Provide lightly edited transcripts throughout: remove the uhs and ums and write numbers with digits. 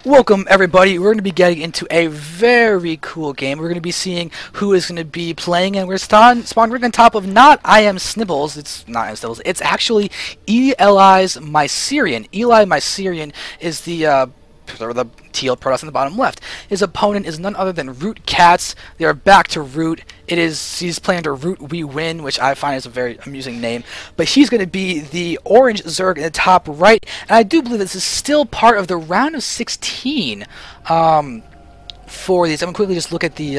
Welcome everybody, we're going to be getting into a very cool game. We're going to be seeing who is going to be playing, and we're spawned right on top of not I am Snibbles, it's not I am Snibbles, it's actually eli.Mycerion. eli.Mycerion is the teal Protoss on the bottom left. His opponent is none other than ROOT.CatZ. They are back to Root. He's playing under Root We Win, which I find is a very amusing name. But he's going to be the orange Zerg in the top right, and I do believe this is still part of the round of 16 for these. I'm going to quickly just look at the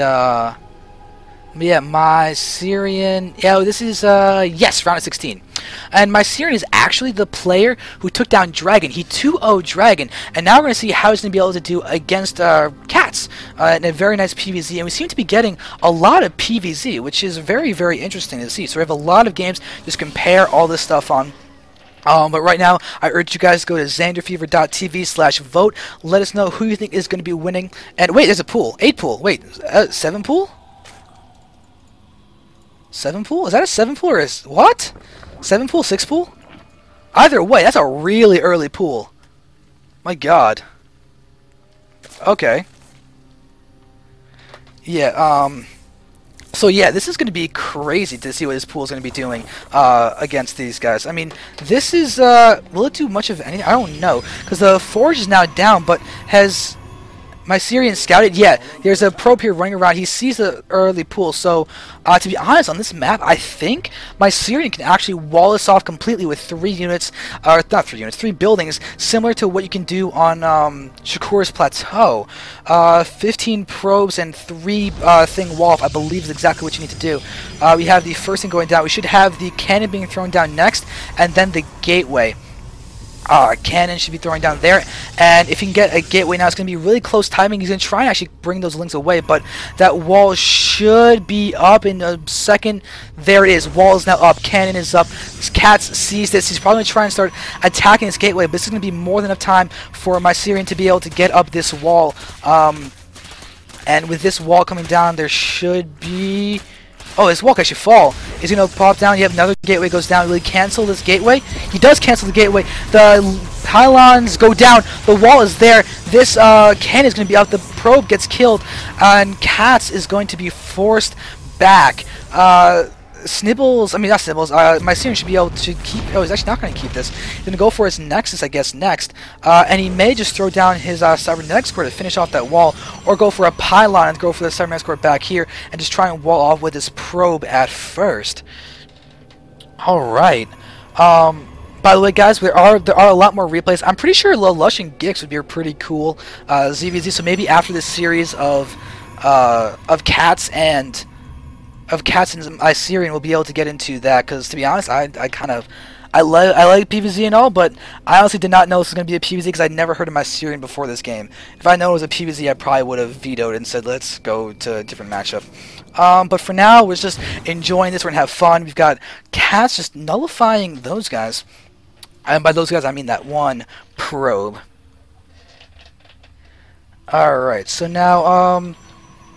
Mycerion. Yeah, this is yes, round of 16. And Mycerion is actually the player who took down Dragon. He 2-0'd Dragon, and now we're going to see how he's going to be able to do against CatZ in a very nice PvZ. And we seem to be getting a lot of PvZ, which is very, very interesting to see. So we have a lot of games just compare all this stuff on. But right now, I urge you guys to go to zanderfever.tv/vote. Let us know who you think is going to be winning. And wait, there's a pool. 8 pool. Wait, 7 pool? 7 pool? Is that a 7 pool or is what? 7 pool, 6 pool? Either way, that's a really early pool. My god. Okay. Yeah, so yeah, this is going to be crazy to see what this pool is going to be doing against these guys. I mean, this is, will it do much of anything? I don't know, because the Forge is now down, but has Mycerion scouted? Yeah, there's a probe here running around. He sees the early pool, so to be honest, on this map, I think Mycerion can actually wall this off completely with 3 units, or not 3 units, 3 buildings, similar to what you can do on Shakur's Plateau. 15 probes and 3 thing wall off, I believe, is exactly what you need to do. We have the first thing going down. We should have the cannon being thrown down next, and then the gateway. Cannon should be throwing down there, and if you can get a gateway now, it's going to be really close timing. He's going to try and actually bring those links away, but that wall should be up in a second. There it is. Wall is now up. Cannon is up. CatZ sees this. He's probably going to try and start attacking this gateway, but this is going to be more than enough time for Mycerion to be able to get up this wall. And with this wall coming down, there should be... Oh, this wall can actually fall. He's going to pop down. You have another gateway goes down. Will he cancel this gateway? He does cancel the gateway. The pylons go down. The wall is there. This cannon is going to be out. The probe gets killed. And CatZ is going to be forced back. Snibbles, I mean not Snibbles, Mycerion should be able to keep, oh, he's actually not going to keep this. He's going to go for his Nexus, I guess, next. And he may just throw down his Cybernetics core to finish off that wall, or go for a pylon and go for the Cybernetics core back here, and just try and wall off with his probe at first. Alright. By the way, guys, there are a lot more replays. I'm pretty sure Lush and Gix would be a pretty cool ZVZ, so maybe after this series of CatZ and Mycerion, we'll be able to get into that, because to be honest, I like PvZ and all, but I honestly did not know this was going to be a PvZ because I'd never heard of Mycerion before this game. If I known it was a PvZ, I probably would have vetoed it and said let's go to a different matchup. But for now, we're just enjoying this. We're going to have fun. We've got CatZ just nullifying those guys, and by those guys I mean that one probe. Alright, so now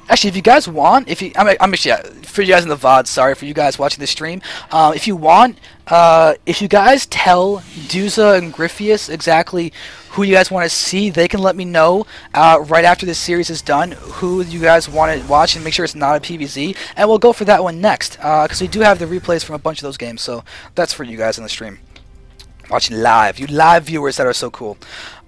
actually, if you guys want, I'm actually, yeah, for you guys in the VOD, sorry, for you guys watching the stream, if you want, if you guys tell Duza and Griffius exactly who you guys want to see, they can let me know right after this series is done who you guys want to watch, and make sure it's not a PvZ, and we'll go for that one next, because we do have the replays from a bunch of those games, so that's for you guys in the stream. Watching live, you live viewers that are so cool.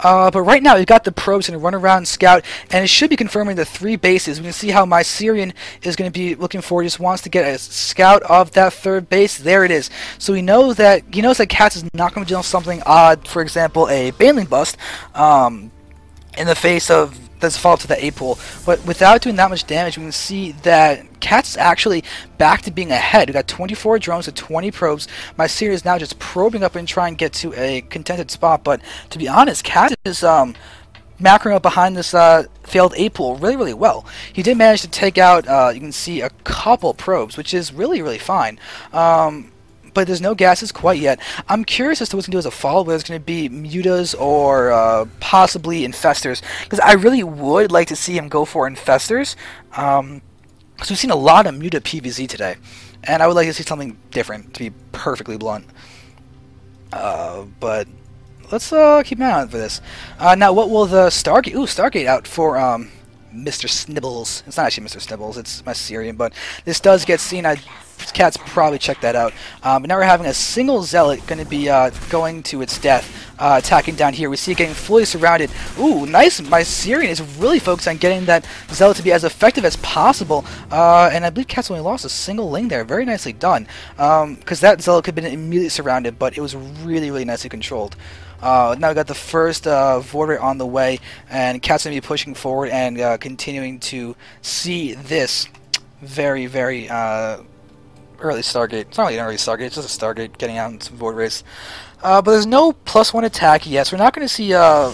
But right now, we've got the probes going to run around and scout, and it should be confirming the 3 bases. We can see how Mycerion is going to be looking for. He just wants to get a scout of that 3rd base. There it is. So he knows that CatZ is not going to do something odd. For example, a Baneling bust in the face of that's follow-up to the 8 pool. But without doing that much damage, we can see that CatZ is actually back to being ahead. We got 24 drones with 20 probes. Mycerion is now just probing up and trying to get to a contested spot. But to be honest, CatZ is macroing up behind this failed 8 pool really, really well. He did manage to take out, you can see, a couple probes, which is really, really fine. But there's no gases quite yet. I'm curious as to what's going to do as a follow, whether it's going to be Mutas or possibly Infestors, because I really would like to see him go for Infestors, because we've seen a lot of Muta PvZ today, and I would like to see something different, to be perfectly blunt. But let's keep an eye on for this. Now, what will the Stargate? Ooh, Stargate out for Mr. Snibbles. It's not actually Mr. Snibbles. It's Mycerion, but this does get seen. Cat's probably checked that out. But now we're having a single zealot going to be going to its death, attacking down here. We see it getting fully surrounded. Ooh, nice. Mycerion is really focused on getting that zealot to be as effective as possible. And I believe Cat's only lost a single lane there. Very nicely done. Because that zealot could have been immediately surrounded, but it was really, really nicely controlled. Now we got the first Void Ray on the way, and Cat's going to be pushing forward and continuing to see this very, very early Stargate. It's not really an early Stargate, it's just a Stargate getting out in some Void Rays. But there's no +1 attack yet, so we're not going to see a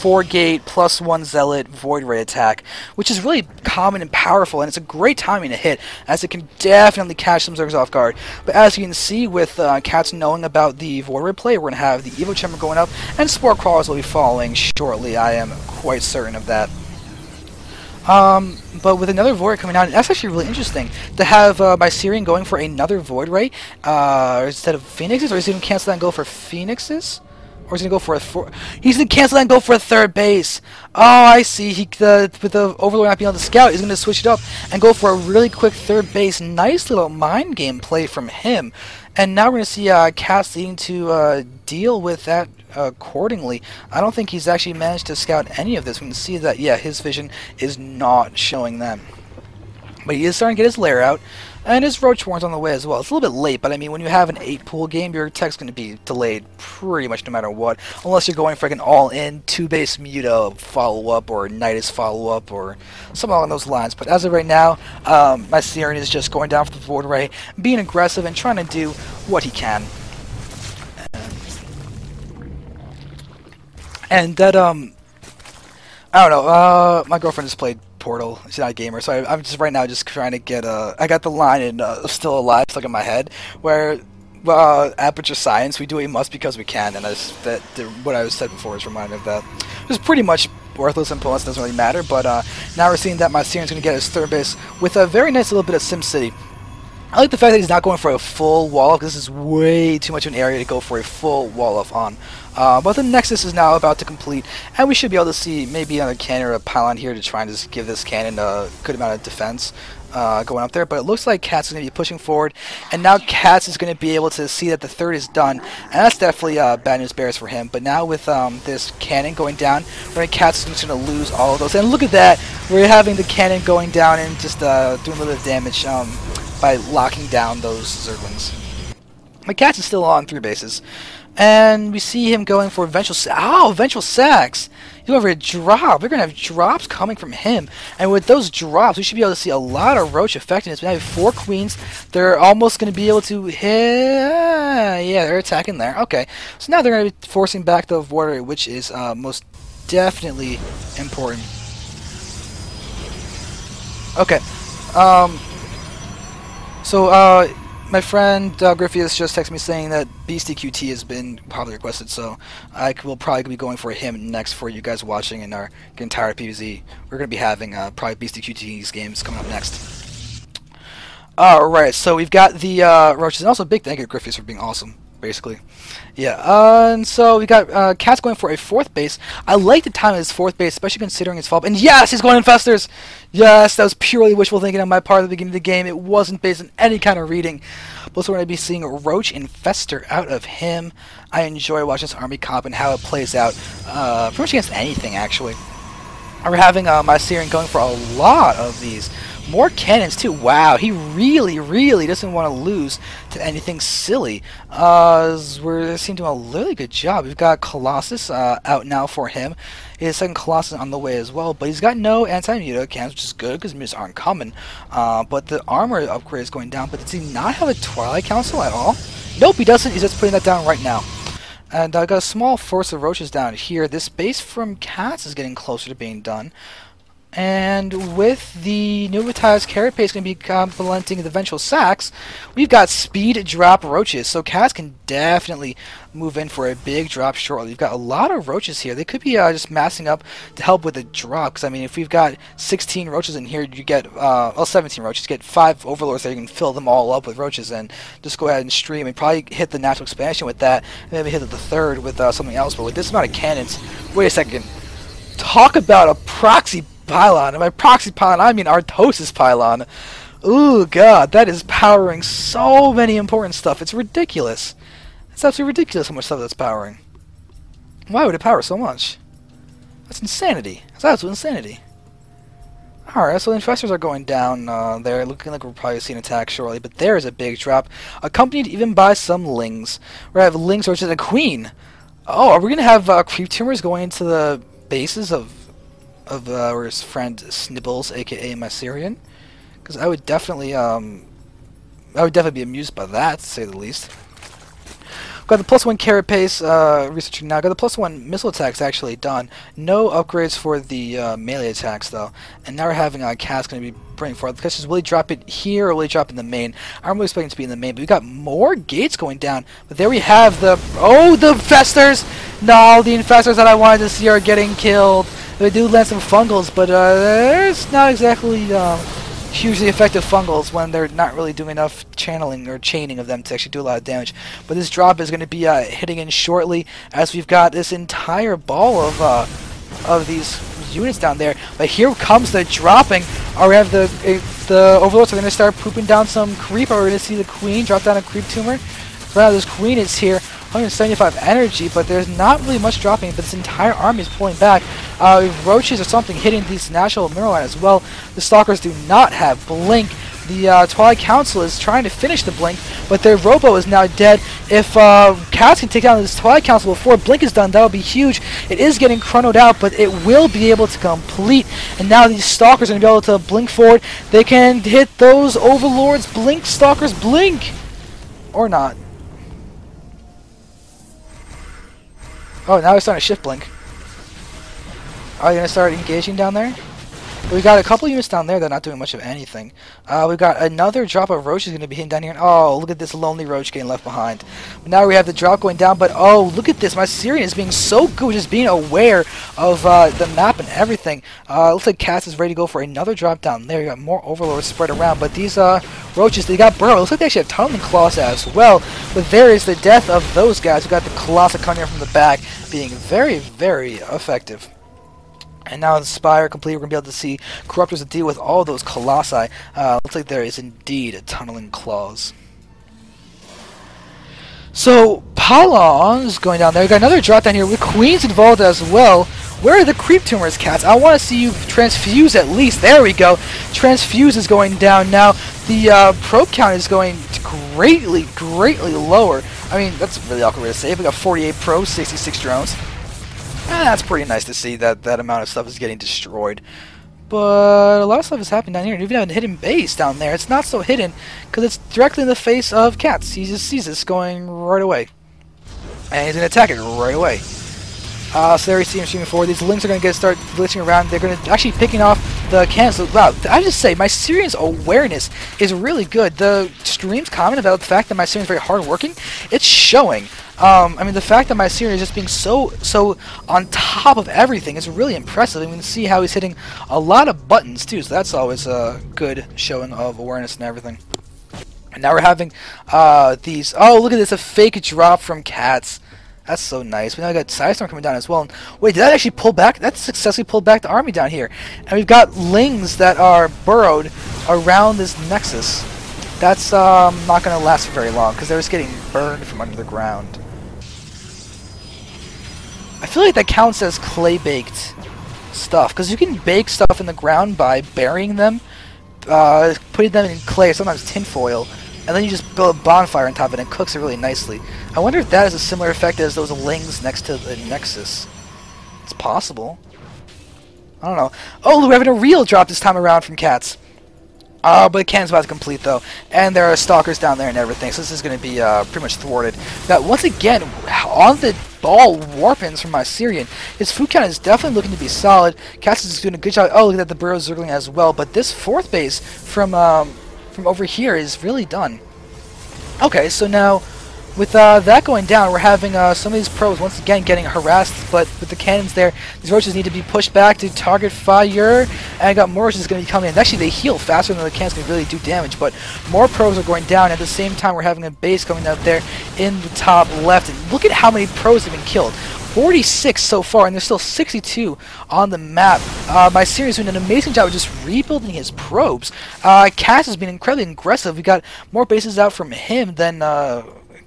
4-gate +1 Zealot Void Ray attack, which is really common and powerful, and it's a great timing to hit, as it can definitely catch some Zergs off guard. But as you can see, with Cats knowing about the Void Ray play, we're going to have the Evo Chamber going up, and Spore Crawlers will be following shortly. I am quite certain of that. But with another Void Ray coming out, that's actually really interesting to have Mycerion going for another Void Ray instead of Phoenixes, or is he going to cancel that and go for Phoenixes? Or is he going to go for he's going to cancel that and go for a third base. Oh, I see. With the Overlord not being able to scout, he's going to switch it up and go for a really quick third base. Nice little mind game play from him. And now we're going to see Cass needing to deal with that accordingly. I don't think he's actually managed to scout any of this. We can see that, yeah, his vision is not showing them. But he is starting to get his lair out, and his Roach Warren's on the way as well. It's a little bit late, but I mean, when you have an 8-pool game, your tech's going to be delayed pretty much no matter what, unless you're going for like an all-in 2-base Muta follow-up or Nidus follow-up or something along those lines. But as of right now, Mycerion is just going down for the Void Ray, being aggressive and trying to do what he can. And that, I don't know, my girlfriend just played Portal. She's not a gamer, so I'm just right now just trying to get I got the line in Still Alive stuck in my head, where Aperture Science, we do what we must because we can, and what I said before is reminded of that. It was pretty much worthless and pointless, doesn't really matter, but now we're seeing that Mycerion's going to get his third base with a very nice little bit of SimCity. I like the fact that he's not going for a full wall-off, because this is way too much of an area to go for a full wall-off on. But the Nexus is now about to complete, and we should be able to see maybe another cannon or a pylon here to try and just give this cannon a good amount of defense going up there. But it looks like Cats is going to be pushing forward, and now Cats is going to be able to see that the third is done, and that's definitely bad news bears for him. But now with this cannon going down, Cats is going to lose all of those. And look at that, we're having the cannon going down and just doing a little bit of damage by locking down those Zerglings. But Cats is still on 3 bases. And we see him going for Vengeful Sacks! He's going for a drop. We're going to have drops coming from him. And with those drops, we should be able to see a lot of Roach effectiveness. We have 4 Queens. They're almost going to be able to hit... Yeah, they're attacking there. Okay. So now they're going to be forcing back the Void Ray, which is most definitely important. Okay. My friend Griffius just texted me saying that Beastie QT has been probably requested, so I will probably be going for him next for you guys watching in our entire PvZ. We're going to be having probably Beastie QT's games coming up next. Alright, so we've got the Roaches, and also big thank you to Griffius for being awesome, basically. Yeah, and so we got Cat's going for a 4th base. I like the time of his 4th base, especially considering his fall. And yes, he's going Infestors! Yes, that was purely wishful thinking on my part at the beginning of the game. It wasn't based on any kind of reading. But so we're going to be seeing Roach Infestor out of him. I enjoy watching this army comp and how it plays out, pretty much against anything, actually. We're having Mycerion going for a lot of these. More cannons, too. Wow, he really, really doesn't want to lose to anything silly. We're seeing doing a really good job. We've got Colossus out now for him. His second Colossus on the way as well, but he's got no anti-Muta cannons, which is good because Mutas aren't coming. But the armor upgrade is going down, but does he not have a Twilight Council at all? Nope, he doesn't. He's just putting that down right now. And I got a small force of Roaches down here. This base from Cats is getting closer to being done. And with the Nuvatized Carapace going to be complementing the Vengeful Sacks, we've got speed drop roaches. So CatZ can definitely move in for a big drop shortly. We've got a lot of roaches here. They could be just massing up to help with the drop. Because, I mean, if we've got 16 roaches in here, you get, well, 17 roaches. You get 5 overlords there. You can fill them all up with roaches and just go ahead and stream and probably hit the natural expansion with that. And maybe hit the third with something else. But with this amount of cannons, wait a second. Talk about a proxy pylon. And by proxy pylon, I mean Artosis pylon. Ooh, God, that is powering so many important stuff. It's ridiculous. It's absolutely ridiculous how much stuff that's powering. Why would it power so much? That's insanity. That's absolute insanity. Alright, so the infestors are going down there. Looking like we'll probably see an attack shortly. But there is a big drop, accompanied even by some lings. We have lings, which is a queen. Oh, are we going to have creep tumors going into the bases of our friend Snibbles, aka Mycerion? Because I would definitely be amused by that, to say the least. Got the +1 carapace researching now. Got the +1 missile attacks actually done. No upgrades for the melee attacks though. And now we're having CatZ going to be bringing forward. The question is, will he drop it here or will he drop it in the main? I'm really expecting it to be in the main, but we got more gates going down. But there we have the the infestors. No, the infestors that I wanted to see are getting killed. They do land some fungals, but there's not exactly hugely effective fungals when they're not really doing enough channeling or chaining of them to actually do a lot of damage. But this drop is going to be hitting in shortly, as we've got this entire ball of these units down there. But here comes the dropping. We have the overlords are going to start pooping down some creep. We're going to see the queen drop down a creep tumor. So now this queen is here. 175 energy, but there's not really much dropping, but this entire army is pulling back. Roaches or something hitting these natural mineral line as well. The Stalkers do not have Blink. The Twilight Council is trying to finish the Blink, but their Robo is now dead. If CatZ can take down this Twilight Council before Blink is done, that would be huge. It is getting chronoed out, but it will be able to complete. And now these Stalkers are going to be able to blink forward. They can hit those Overlords. Blink, Stalkers, blink! Or not. Oh, now it's starting to shift blink. Are you going to start engaging down there? We got a couple units down there that are not doing much of anything. We've got another drop of roaches going to be hitting down here. Oh, look at this lonely roach getting left behind. But now we have the drop going down, but oh, look at this. Mycerion is being so good, just being aware of the map and everything. Looks like CatZ is ready to go for another drop down there. You got more overlords spread around, but these roaches, they got burrowed. Looks like they actually have tunneling claws as well. But there is the death of those guys who got the Colossus coming in from the back, being very, very effective. And now the Spire complete, we're going to be able to see Corruptors to deal with all those Colossi. Looks like there is indeed a tunneling claws. So, Pylon's going down there. We got another drop down here with Queens involved as well. Where are the creep tumors, CatZ? I want to see you transfuse at least. There we go. Transfuse is going down now. The probe count is going greatly, greatly lower. I mean, that's really awkward to say. We got 48 probes, 66 drones. That's pretty nice to see that that amount of stuff is getting destroyed. But a lot of stuff is happening down here. And even have a hidden base down there. It's not so hidden because it's directly in the face of CatZ. He just sees this going right away. And he's going to attack it right away. So there we see him streaming forward. These links are going to start glitching around. They're going to actually picking off the cannons. So, wow, I just say Mycerion's awareness is really good. The streams comment about the fact that Mycerion's very hardworking. It's showing. I mean, the fact that Mycerion is just being so on top of everything is really impressive. I mean, to see how he's hitting a lot of buttons too, so that's always a good showing of awareness and everything. And now we're having these. Oh, look at this! A fake drop from CatZ. That's so nice. We now got Sidestorm coming down as well. And wait, did that actually pull back? That successfully pulled back the army down here. And we've got lings that are burrowed around this nexus. That's not going to last for very long because they're just getting burned from under the ground. I feel like that counts as clay-baked stuff, because you can bake stuff in the ground by burying them, putting them in clay or sometimes tinfoil, and then you just build a bonfire on top of it and it cooks it really nicely. I wonder if that has a similar effect as those lings next to the Nexus. It's possible. I don't know. Oh, we're having a real drop this time around from CatZ. But the cannon's about to complete though, and there are stalkers down there and everything, so this is going to be pretty much thwarted. Now, once again, on the ball warpins from Mycerion. His food count is definitely looking to be solid. KatZ is doing a good job. Oh, look at that, the burrow zergling as well. But this fourth base from over here is really done. Okay, so now with that going down, we're having some of these probes once again getting harassed, but with the cannons there, these roaches need to be pushed back to target fire, and I got more roaches going to be coming in. Actually, they heal faster than the cannons can really do damage, but more probes are going down. At the same time, we're having a base coming out there in the top left, and look at how many probes have been killed. 46 so far, and there's still 62 on the map. Mycerion is doing an amazing job of just rebuilding his probes. KatZ has been incredibly aggressive. We got more bases out from him than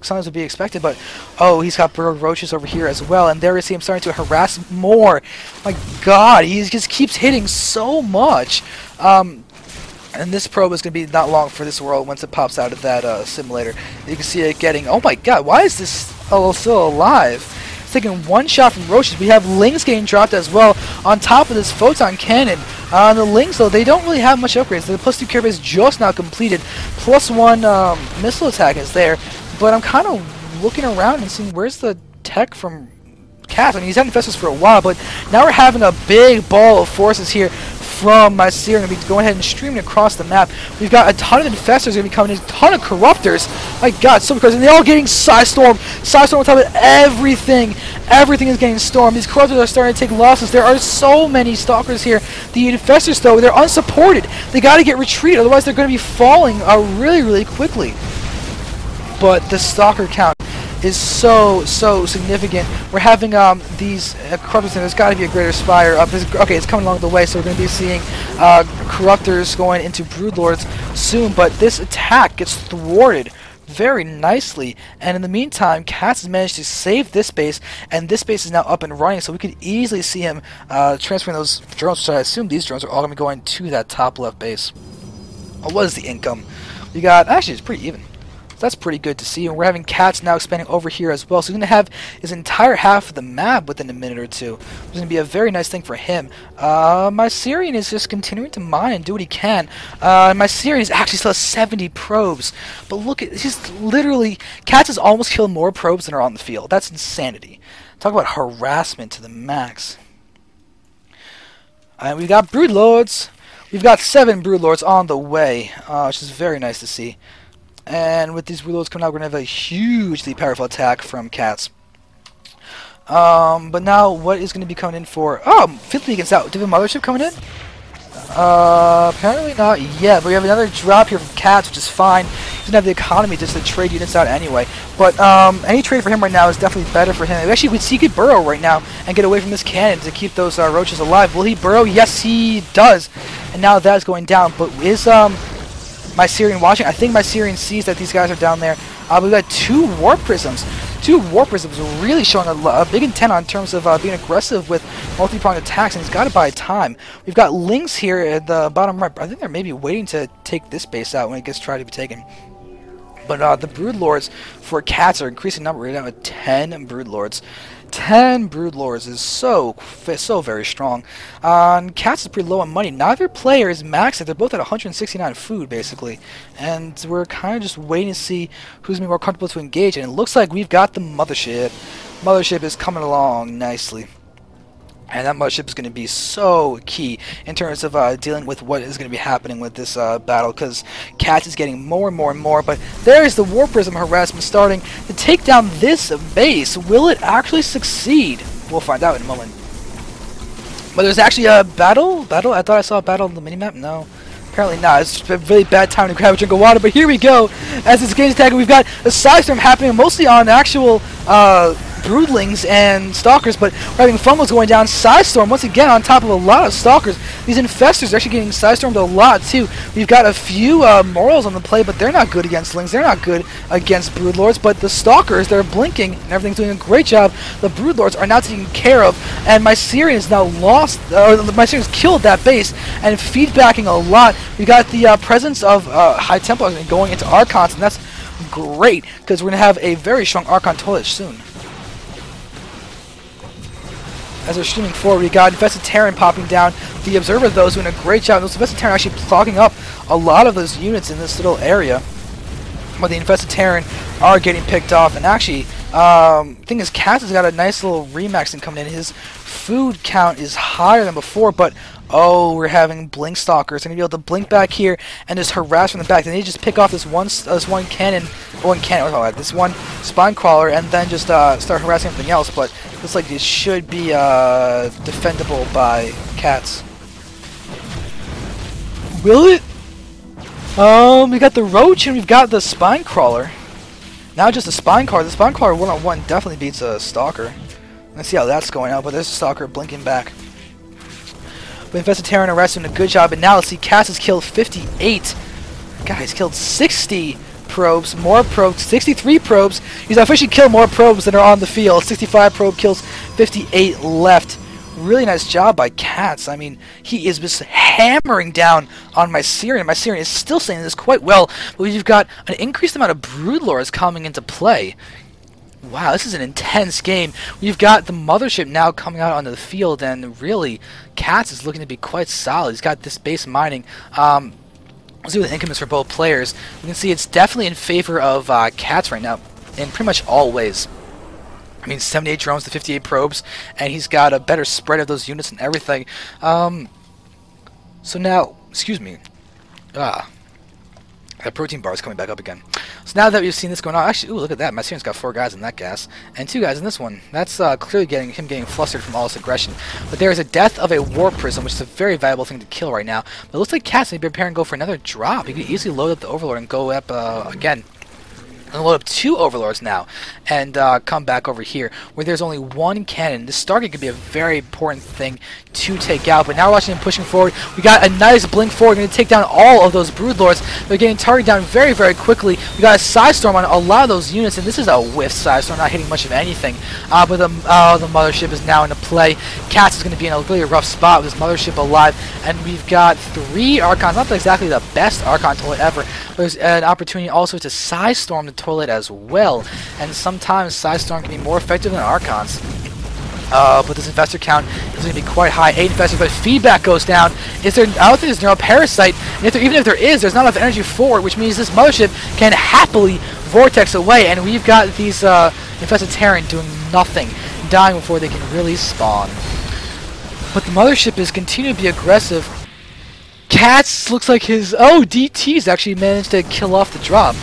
sometimes would be expected, but oh, he's got burrowed roaches over here as well, and there we see him starting to harass more. My god, he just keeps hitting so much. And this probe is going to be not long for this world once it pops out of that simulator. You can see it getting, oh my god, why is this still alive? It's taking one shot from roaches. We have Lings getting dropped as well on top of this photon cannon. The Lings, though, they don't really have much upgrades. The +2 care base just now completed. +1 missile attack is there. But I'm kind of looking around and seeing where's the tech from KatZ. I mean, he's had infestors for a while, but now we're having a big ball of forces here from Mycerion. Going to be going ahead and streaming across the map. We've got a ton of infestors going to be coming in, a ton of corruptors. My god, so crazy. And they're all getting Psystorm. Psystorm on top of everything. Everything is getting stormed. These corruptors are starting to take losses. There are so many stalkers here. The infestors, though, they're unsupported. They got to get retreated, otherwise they're going to be falling really, really quickly. But the stalker count is so significant. We're having these corruptors. There's got to be a greater spire. Okay, it's coming along the way, so we're going to be seeing corruptors going into broodlords soon. But this attack gets thwarted very nicely, and in the meantime, KatZ has managed to save this base, and this base is now up and running. So we could easily see him transferring those drones. So I assume these drones are all going to be going to that top left base. What is the income? We got actually it's pretty even. So that's pretty good to see, and we're having KatZ now expanding over here as well. So he's going to have his entire half of the map within a minute or two. It's going to be a very nice thing for him. Mycerion is just continuing to mine and do what he can. Mycerion is actually still has 70 probes. But look at, he's literally, KatZ has almost killed more probes than are on the field. That's insanity. Talk about harassment to the max. And we've got broodlords. We've got 7 broodlords on the way, which is very nice to see. And with these reloads coming out, we're going to have a hugely powerful attack from KatZ. But now, what is going to be coming in for... Oh, 5th League is out. Do we have a mothership coming in? Apparently not yet. But we have another drop here from KatZ, which is fine. He doesn't have the economy just to trade units out anyway. But any trade for him right now is definitely better for him. Actually, he could burrow right now and get away from this cannon to keep those roaches alive. Will he burrow? Yes, he does. And now that is going down. But is... Mycerion watching. I think Mycerion sees that these guys are down there. We've got 2 Warp Prisms. 2 Warp Prisms are really showing a big intent on terms of being aggressive with multi-pronged attacks, and he's got to buy time. We've got Lings here at the bottom right. I think they're maybe waiting to take this base out when it gets tried to be taken. But the Broodlords for KatZ are increasing number right now at 10 Broodlords. 10 Broodlords is so very strong. And KatZ is pretty low on money. Neither player is maxed out. They're both at 169 food, basically. And we're kind of just waiting to see who's going to be more comfortable to engage. And it looks like we've got the Mothership. Mothership is coming along nicely. And that mothership is going to be so key in terms of dealing with what is going to be happening with this battle, because KatZ is getting more and more and more. But there is the Warp Prism harassment starting to take down this base. Will it actually succeed? We'll find out in a moment. But there's actually a battle? I thought I saw a battle on the minimap. No. Apparently not. It's a really bad time to grab a drink of water. But here we go. As this game's attacking, we've got a Psystorm happening mostly on actual... broodlings and stalkers, but we're having fumbles going down. Psystorm once again on top of a lot of stalkers. These infestors are actually getting Psystormed a lot too. We've got a few morals on the play, but they're not good against lings. They're not good against broodlords. But the stalkers, they're blinking and everything's doing a great job. The broodlords are now taken care of, and Mycerion is now lost. Mycerion's killed that base and feedbacking a lot. We got the presence of High Templars going into Archons, and that's great because we're gonna have a very strong Archon toilet soon. As they're streaming forward, we got Infested Terran popping down. The Observer, though, is doing a great job. Those Infested Terran are actually clogging up a lot of those units in this little area. But the Infested Terran are getting picked off. And actually, Thing is, KatZ has got a nice little remaxing coming in. His food count is higher than before, but oh, we're having blink stalkers. They're gonna be able to blink back here and just harass from the back. They need to just pick off this one cannon, this one spine crawler, and then just start harassing everything else. But looks like it should be defendable by KatZ. Will it? We got the roach and we've got the spine crawler. Now just a spine crawler. The spine crawler one-on-one definitely beats a stalker. Let's see how that's going out. But there's a stalker blinking back. But Infested arrested doing a good job. And now let's see, KatZ has killed 58. Guys, killed 60 probes, more probes, 63 probes. He's officially killed more probes than are on the field. 65 probe kills, 58 left. Really nice job by KatZ. I mean, he is just hammering down on Mycerion. Mycerion is still saying this quite well, but we've got an increased amount of broodlords coming into play. Wow, this is an intense game. We've got the mothership now coming out onto the field, and really, KatZ is looking to be quite solid. He's got this base mining. Let's see what the income is for both players. We can see it's definitely in favor of KatZ right now, in pretty much all ways. I mean, 78 drones to 58 probes, and he's got a better spread of those units and everything. So now, excuse me. That protein bar is coming back up again. So now that we've seen this going on, actually, ooh, look at that. Mycerion's got 4 guys in that gas, and 2 guys in this one. That's clearly getting flustered from all this aggression. But there is a death of a war prism, which is a very valuable thing to kill right now. But it looks like KatZ may be preparing to go for another drop. He could easily load up the Overlord and go up again. And load up 2 Overlords now, and come back over here, where there's only 1 cannon. This Stargate could be a very important thing to take out, but now we're watching him pushing forward. We got a nice blink forward, going to take down all of those Broodlords. They're getting targeted down very, very quickly. We got a Psystorm on a lot of those units, and this is a whiff Psystorm, not hitting much of anything. But the mothership is now into play. KatZ is going to be in a really rough spot with this mothership alive, and we've got 3 Archons, not exactly the best Archon toilet ever, but there's an opportunity also to Psystorm the toilet as well, and sometimes Psystorm can be more effective than Archons. But this infestor count is going to be quite high. 8 infestors, but feedback goes down. I don't think there's no parasite, and even if there is, there's not enough energy for it, which means this mothership can happily vortex away, and we've got these infested Terran doing nothing, dying before they can really spawn. But the mothership is continuing to be aggressive. KatZ looks like his DT's actually managed to kill off the drop.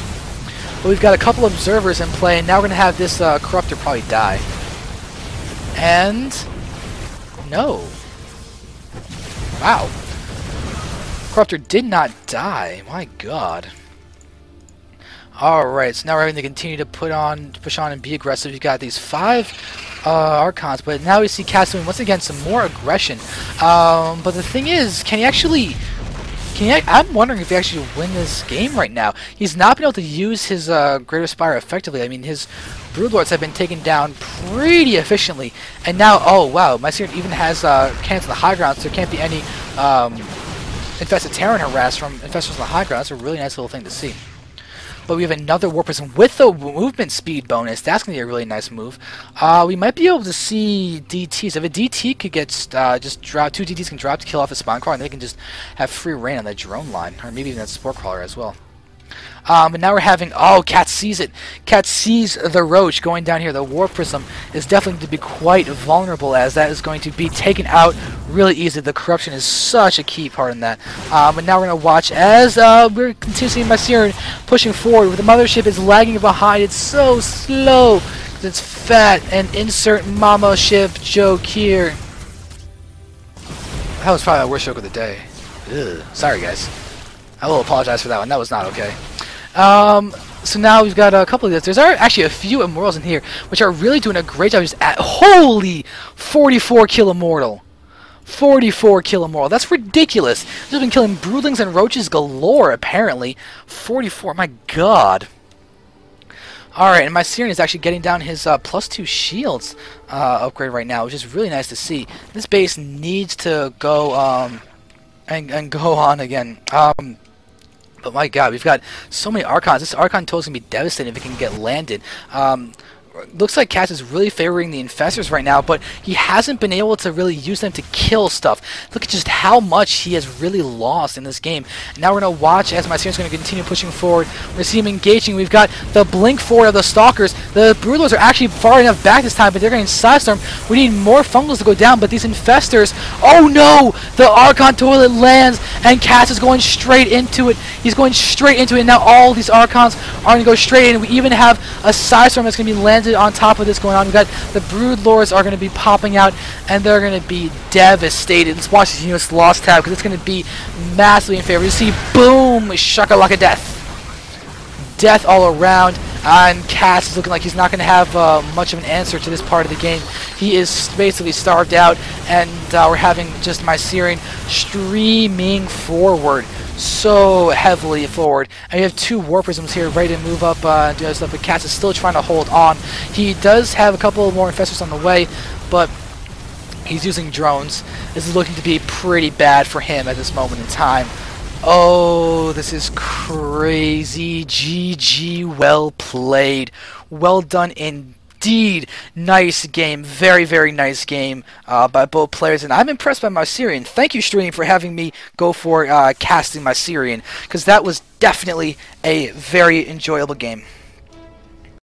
But we've got a couple observers in play, and now we're going to have this Corruptor probably die. And no. Wow. Corruptor did not die. My god. Alright, so now we're having to continue to push on and be aggressive. We've got these 5 Archons, but now we see KatZ doing once again some more aggression. But the thing is, can he actually... I'm wondering if he actually win this game right now. He's not been able to use his Greater Spire effectively. I mean, his Broodlords have been taken down pretty efficiently. And now, oh wow, Mycerion even has cannons on the high ground, so there can't be any infested Terran harass from infestors on the high ground. That's a really nice little thing to see. But we have another War Prism with the movement speed bonus. That's going to be a really nice move. We might be able to see DTs. If a DT could get just drop, 2 DTs can drop to kill off a spawn crawler, and they can just have free reign on that drone line, or maybe even that spore crawler as well. But now we're having, KatZ sees it. KatZ sees the roach going down here. The War Prism is definitely going to be quite vulnerable, as that is going to be taken out really easy. The corruption is such a key part in that. But now we're going to watch as we're continuing Mycerion pushing forward. With the mothership is lagging behind. It's so slow. It's fat. And insert mama ship joke here. That was probably my worst joke of the day. Ugh. Sorry, guys. I will apologize for that one. That was not okay. So now we've got a couple of this. There's actually a few Immortals in here, which are really doing a great job. Just holy 44 kill Immortal. 44 kill Immortal. That's ridiculous. They've been killing Broodlings and Roaches galore, apparently. 44, my god. Alright, and Mycerion is actually getting down his +2 shields upgrade right now, which is really nice to see. This base needs to go and go on again. But my god, we've got so many Archons. This Archon total is going to be devastating if it can get landed. looks like CatZ is really favoring the Infestors right now, but he hasn't been able to really use them to kill stuff. Look at just how much he has really lost in this game. Now we're going to watch as Mycerion's going to continue pushing forward. We're going to see him engaging. We've got the blink forward of the Stalkers. The Broodlords are actually far enough back this time, but they're getting Sidestorm. We need more Fungals to go down, but these Infestors... Oh no! The Archon Toilet lands, and CatZ is going straight into it. He's going straight into it, and now all these Archons are going to go straight in. We even have a Sidestorm that's going to be landed on top of this going on. We've got the Broodlords are going to be popping out, and they're going to be devastated. Let's watch this unit's loss tab, because it's going to be massively in favor. You see, boom, shakalaka death. Death all around, and CatZ is looking like he's not going to have much of an answer to this part of the game. He is basically starved out, and we're having just Mycerion streaming forward, so heavily forward. And we have 2 War Prisms here ready to move up and do that stuff, but CatZ is still trying to hold on. He does have a couple more Infestors on the way, but he's using drones. This is looking to be pretty bad for him at this moment in time. Oh, this is crazy. GG, well played. Well done indeed. Nice game. Very, very nice game by both players. And I'm impressed by Mycerion. Thank you, Stream, for having me go for casting Mycerion, because that was definitely a very enjoyable game.